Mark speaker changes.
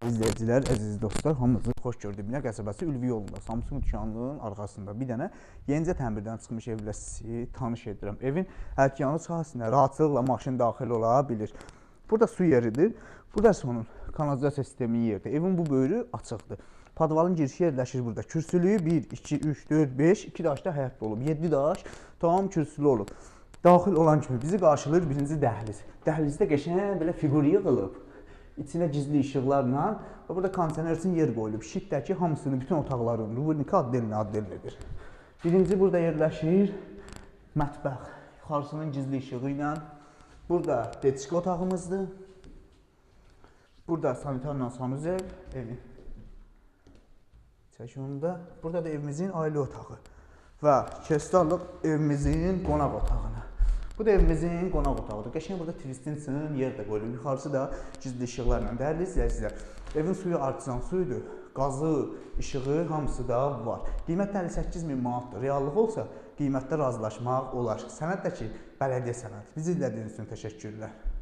Speaker 1: İzləyicilər, əziz dostlar, hamınızı xoş gördük. Minə qəsəbəsi Ülvi yolunda, Samsung dükanlığının arxasında bir dənə yenicə təmirdən çıxmış evlə sizi tanış edirəm. Evin hərkiyanı sahəsində rahatlıqla maşın daxil ola bilir. Burada su yeridir. Burada onun kanalizasiya sistemi yerdir. Evin bu böyrü açıqdır. Podvalın girişi yerləşir burada. Kürsülüyü 1, 2, 3, 4, 5, 2 daşda həyətdə olub. 7 daş tamam kürsülü olub. Daxil olan kimi bizi qarşılayır birinci dəhliz. Dəhlizdə qəşəng belə fiqur yığılıb. İçində gizli işıqlarla və burada kondisioner üçün yer qoyulub. Şitdəki hamısını, bütün otaqların rubrik addelinidir. Birinci burada yerləşir mətbəx. Yuxarısının gizli işığı ilə. Burada deçki otağımızdır. Burada sanitarla sanuzel evin çəkiyonunda. Burada da evimizin ailə otağı və kəstarlıq evimizin qonaq otağına. Bu da evimizin qonaq otağıdır. Qəşəng burada turistin üçün yer də qoyulub. Yuxarısı da gizli işıqlarla dəyərli izləyicilər. Evin suyu artisan suyudur. Qazı, işığı hamısı da var. Qiymət 58.000 manatdır. Reallıq olsa qiymətdə razılaşmaq olar. Sənəd də ki, bələdiyyə sənəd. Bizi izlədiyiniz üçün təşəkkürlər.